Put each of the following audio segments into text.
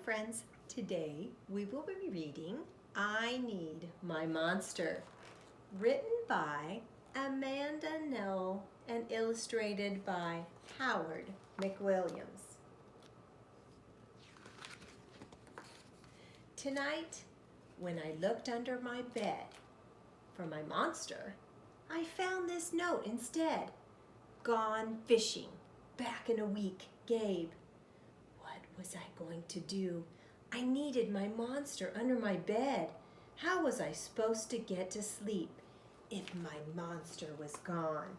friends. Today we will be reading I Need My Monster, written by Amanda Nell and illustrated by Howard McWilliams. Tonight, when I looked under my bed for my monster, I found this note instead. Gone fishing. Back in a week, Gabe. What was I going to do? I needed my monster under my bed. How was I supposed to get to sleep if my monster was gone?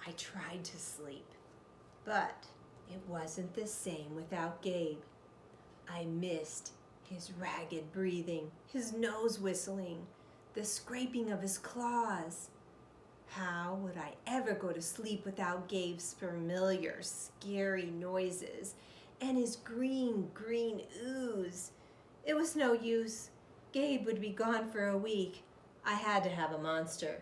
I tried to sleep, but it wasn't the same without Gabe. I missed his ragged breathing, his nose whistling, the scraping of his claws. How would I ever go to sleep without Gabe's familiar, scary noises and his green ooze? It was no use. Gabe would be gone for a week. I had to have a monster.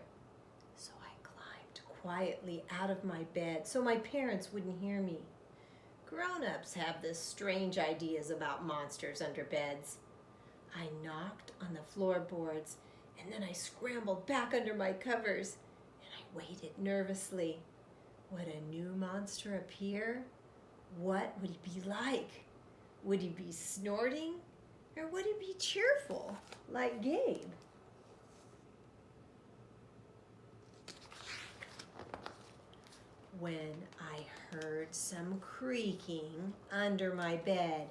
So I climbed quietly out of my bed so my parents wouldn't hear me. Grown-ups have this strange ideas about monsters under beds. I knocked on the floorboards and then I scrambled back under my covers. I waited nervously. Would a new monster appear? What would he be like? Would he be snorting? Or would he be cheerful, like Gabe? When I heard some creaking under my bed,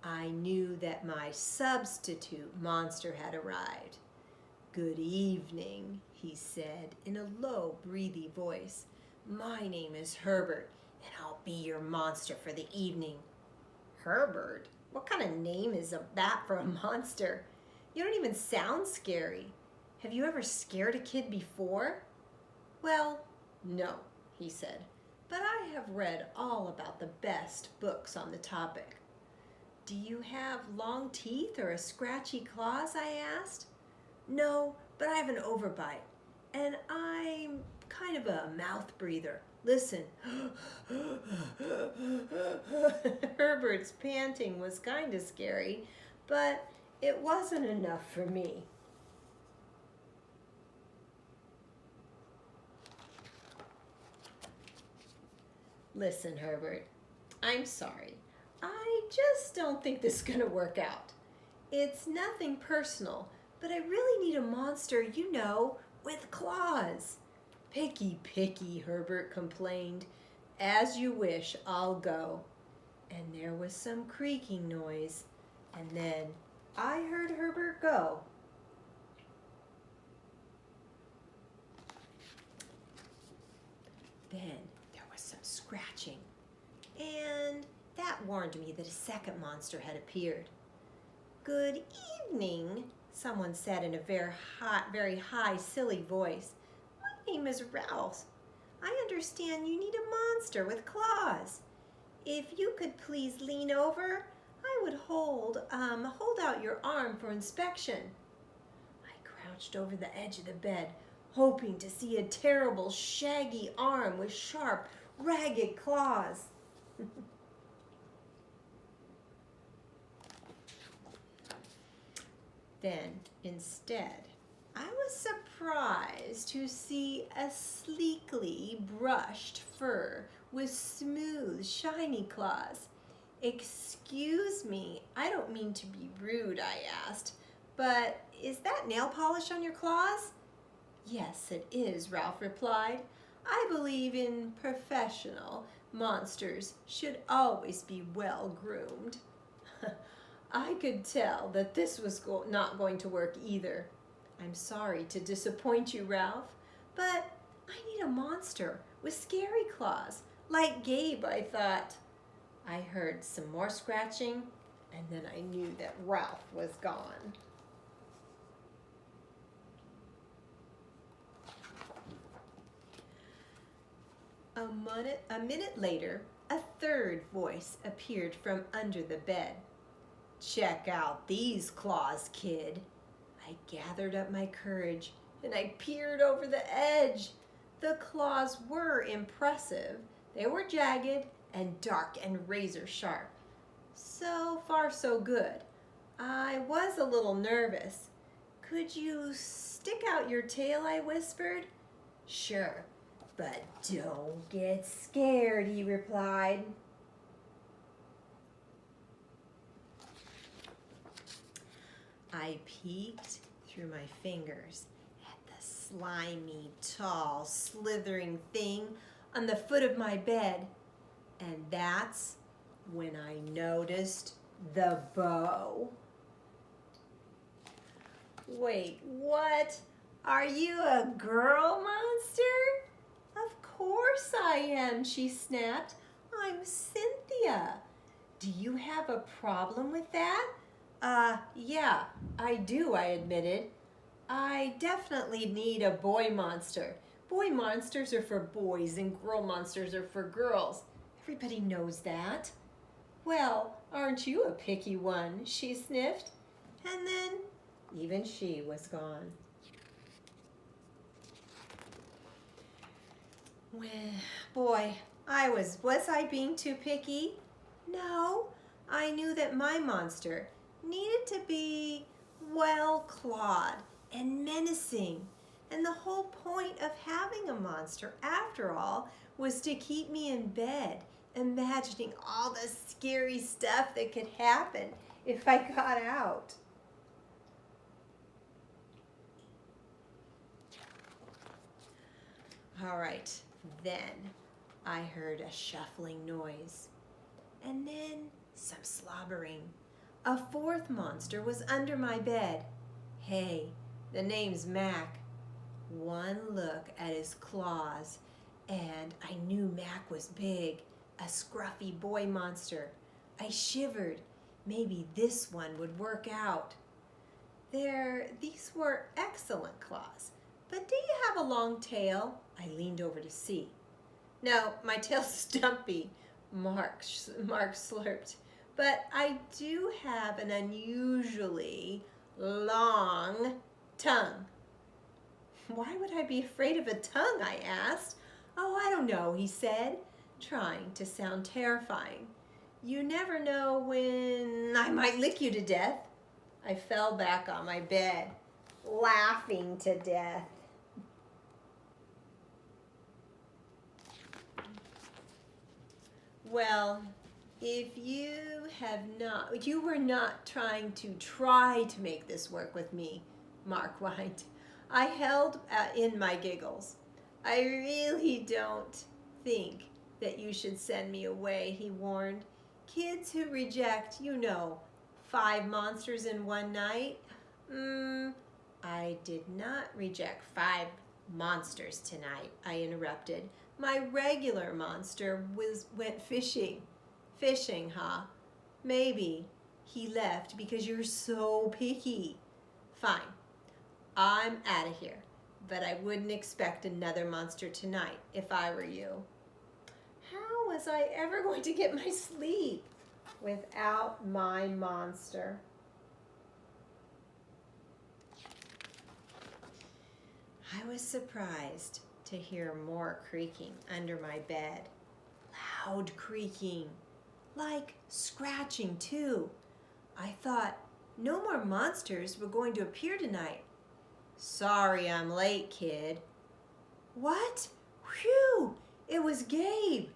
I knew that my substitute monster had arrived. "Good evening," he said in a low, breathy voice. "My name is Herbert, and I'll be your monster for the evening." Herbert? What kind of name is that for a monster? You don't even sound scary. Have you ever scared a kid before? "Well, no," he said, "but I have read all about the best books on the topic." "Do you have long teeth or a scratchy claws?" I asked. "No, but I have an overbite, and I'm kind of a mouth breather. Listen." Herbert's panting was kind of scary, but it wasn't enough for me. "Listen, Herbert, I'm sorry. I just don't think this is going to work out. It's nothing personal, but I really need a monster, with claws." Picky, Herbert complained. "As you wish, I'll go." And there was some creaking noise, and then I heard Herbert go. Then there was some scratching, and that warned me that a second monster had appeared. "Good evening," someone said in a very high, silly voice. "My name is Ralph. I understand you need a monster with claws. If you could please lean over, I would hold out your arm for inspection." I crouched over the edge of the bed, hoping to see a terrible, shaggy arm with sharp, ragged claws. Then, instead, I was surprised to see a sleekly brushed fur with smooth, shiny claws. "Excuse me, I don't mean to be rude," I asked, "but is that nail polish on your claws?" "Yes, it is," Ralph replied. "I believe in professional. Monsters should always be well groomed." I could tell that this was not going to work either. "I'm sorry to disappoint you, Ralph, but I need a monster with scary claws, like Gabe," I thought. I heard some more scratching, and then I knew that Ralph was gone. A minute later, a third voice appeared from under the bed. "Check out these claws, kid." I gathered up my courage and I peered over the edge. The claws were impressive. They were jagged and dark and razor sharp. So far, so good. I was a little nervous. "Could you stick out your tail?" I whispered. "Sure, but don't get scared," he replied. I peeked through my fingers at the slimy, tall, slithering thing on the foot of my bed, and that's when I noticed the bow. "Wait, what? Are you a girl monster?" "Of course I am," she snapped. "I'm Cynthia. Do you have a problem with that?" Yeah, I do," I admitted. "I definitely need a boy monster. Boy monsters are for boys and girl monsters are for girls. Everybody knows that." "Well, aren't you a picky one?" she sniffed. And then even she was gone. Well, boy, was I being too picky? No, I knew that my monster needed to be well clawed and menacing. And the whole point of having a monster, after all, was to keep me in bed, imagining all the scary stuff that could happen if I got out. All right, then I heard a shuffling noise, and then some slobbering. A fourth monster was under my bed. Hey, the name's Mac. One look at his claws, and I knew Mac was big, a scruffy boy monster. I shivered. Maybe this one would work out. These were excellent claws. "But do you have a long tail?" I leaned over to see. "No, my tail's stumpy," Mark slurped. "But I do have an unusually long tongue." "Why would I be afraid of a tongue?" I asked. "Oh, I don't know," he said, trying to sound terrifying. "You never know when I might lick you to death." I fell back on my bed, laughing to death. Well, if you were not trying to make this work with me, Mark whined. I held in my giggles. "I really don't think that you should send me away," he warned. "Kids who reject, 5 monsters in one night." I did not reject 5 monsters tonight," I interrupted. "My regular monster went fishing." "Fishing, huh? Maybe he left because you're so picky." "Fine. I'm out of here. But I wouldn't expect another monster tonight if I were you." How was I ever going to get my sleep without my monster? I was surprised to hear more creaking under my bed. Loud creaking, like scratching too. I thought no more monsters were going to appear tonight. "Sorry I'm late, kid." "What? Whew! It was Gabe."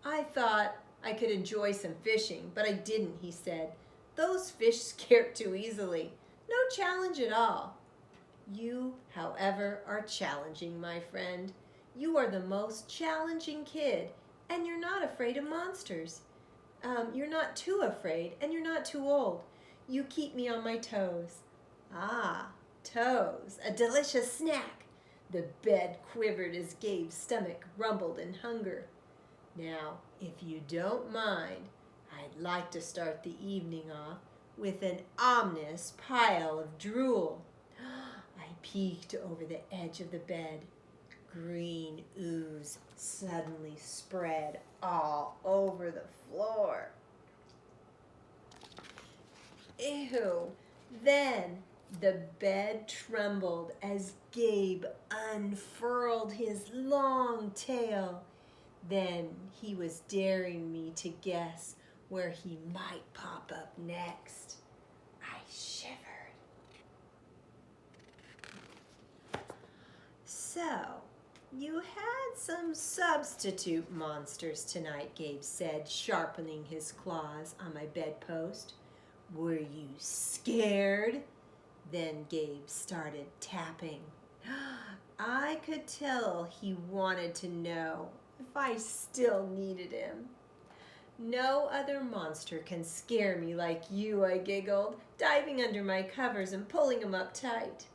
"I thought I could enjoy some fishing, but I didn't," he said. "Those fish scare too easily. No challenge at all." You, however, are challenging, my friend. You are the most challenging kid, and you're not afraid of monsters. You're not too afraid, and you're not too old. You keep me on my toes. Ah, toes, a delicious snack. The bed quivered as Gabe's stomach rumbled in hunger. Now, if you don't mind, I'd like to start the evening off with an ominous pile of drool. I peeked over the edge of the bed. Green ooze suddenly spread all over the floor. Ew! Then the bed trembled as Gabe unfurled his long tail. Then he was daring me to guess where he might pop up next. I shivered. So, you had some substitute monsters tonight, Gabe said, sharpening his claws on my bedpost. Were you scared? Then Gabe started tapping. I could tell he wanted to know if I still needed him. No other monster can scare me like you, I giggled, diving under my covers and pulling him up tight.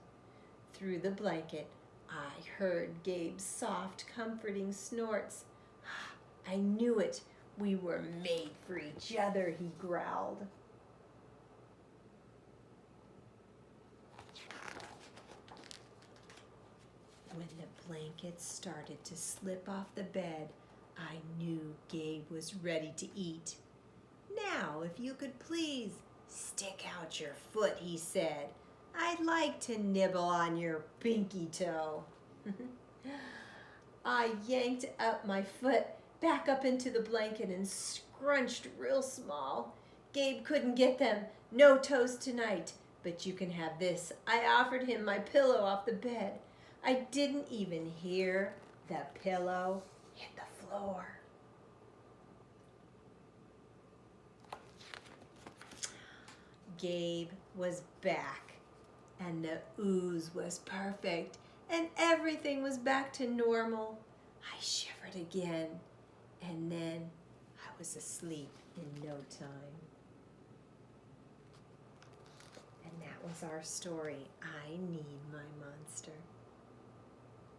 Through the blanket, I heard Gabe's soft, comforting snorts. I knew it. We were made for each other, he growled. When the blankets started to slip off the bed, I knew Gabe was ready to eat. Now, if you could please stick out your foot, he said. I'd like to nibble on your pinky toe. I yanked up my foot back up into the blanket and scrunched real small. Gabe couldn't get them. No toes tonight, but you can have this. I offered him my pillow off the bed. I didn't even hear the pillow hit the floor. Gabe was back, and the ooze was perfect, and everything was back to normal. I shivered again, and then I was asleep in no time. And that was our story. I Need My Monster.